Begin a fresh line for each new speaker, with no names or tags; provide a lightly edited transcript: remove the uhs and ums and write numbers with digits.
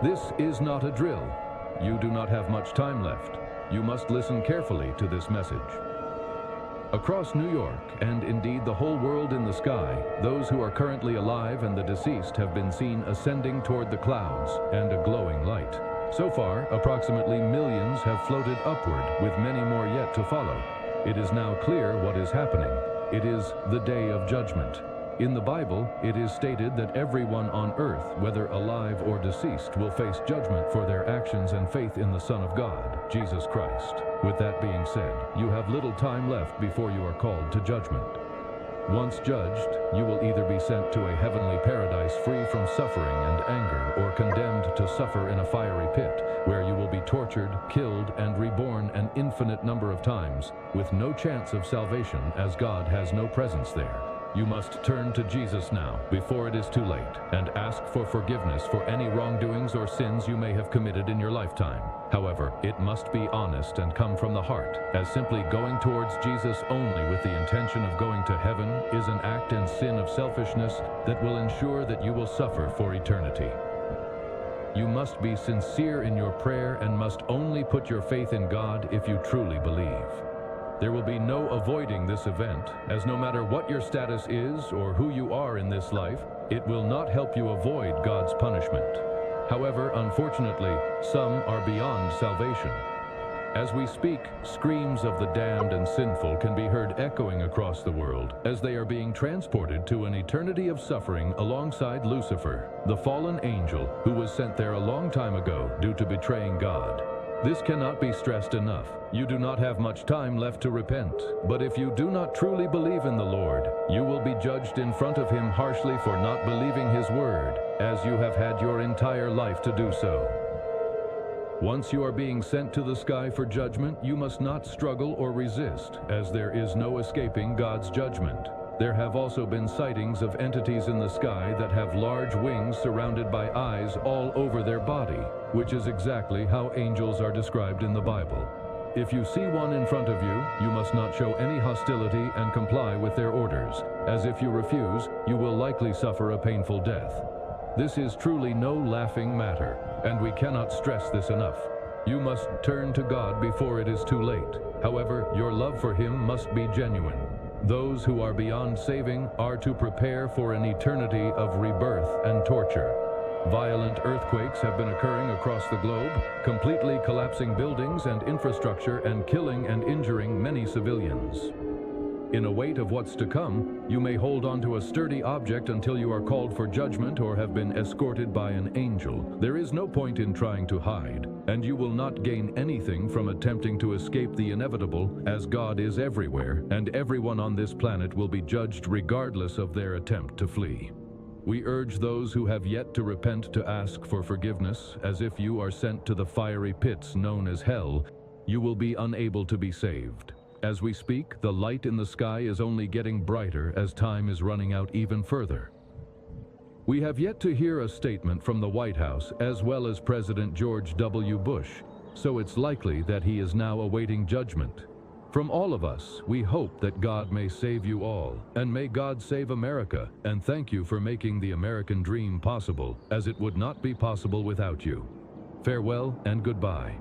This is not a drill. You do not have much time left. You must listen carefully to this message. Across New York, and indeed the whole world in the sky, those who are currently alive and the deceased have been seen ascending toward the clouds and a glowing light. So far, approximately millions have floated upward, with many more yet to follow. It is now clear what is happening. It is the day of judgment. In the Bible, it is stated that everyone on earth, whether alive or deceased, will face judgment for their actions and faith in the Son of God, Jesus Christ. With that being said, you have little time left before you are called to judgment. Once judged, you will either be sent to a heavenly paradise free from suffering and anger, or condemned to suffer in a fiery pit, where you will be tortured, killed, and reborn an infinite number of times, with no chance of salvation as God has no presence there. You must turn to Jesus now, before it is too late, and ask for forgiveness for any wrongdoings or sins you may have committed in your lifetime. However, it must be honest and come from the heart, as simply going towards Jesus only with the intention of going to heaven is an act and sin of selfishness that will ensure that you will suffer for eternity. You must be sincere in your prayer and must only put your faith in God if you truly believe. There will be no avoiding this event, as no matter what your status is or who you are in this life, it will not help you avoid God's punishment. However, unfortunately, some are beyond salvation. As we speak, screams of the damned and sinful can be heard echoing across the world as they are being transported to an eternity of suffering alongside Lucifer, the fallen angel who was sent there a long time ago due to betraying God. This cannot be stressed enough. You do not have much time left to repent, but if you do not truly believe in the Lord, you will be judged in front of Him harshly for not believing His word, as you have had your entire life to do so. Once you are being sent to the sky for judgment, you must not struggle or resist, as there is no escaping God's judgment. There have also been sightings of entities in the sky that have large wings surrounded by eyes all over their body, which is exactly how angels are described in the Bible. If you see one in front of you, you must not show any hostility and comply with their orders, as if you refuse, you will likely suffer a painful death. This is truly no laughing matter, and we cannot stress this enough. You must turn to God before it is too late. However, your love for Him must be genuine. Those who are beyond saving are to prepare for an eternity of rebirth and torture. Violent earthquakes have been occurring across the globe, completely collapsing buildings and infrastructure and killing and injuring many civilians. In a wait of what's to come, you may hold on to a sturdy object until you are called for judgment or have been escorted by an angel. There is no point in trying to hide, and you will not gain anything from attempting to escape the inevitable, as God is everywhere, and everyone on this planet will be judged regardless of their attempt to flee. We urge those who have yet to repent to ask for forgiveness, as if you are sent to the fiery pits known as hell, you will be unable to be saved. As we speak, the light in the sky is only getting brighter as time is running out even further. We have yet to hear a statement from the White House as well as President George W. Bush, so it's likely that he is now awaiting judgment. From all of us, we hope that God may save you all, and may God save America, and thank you for making the American dream possible, as it would not be possible without you. Farewell and goodbye.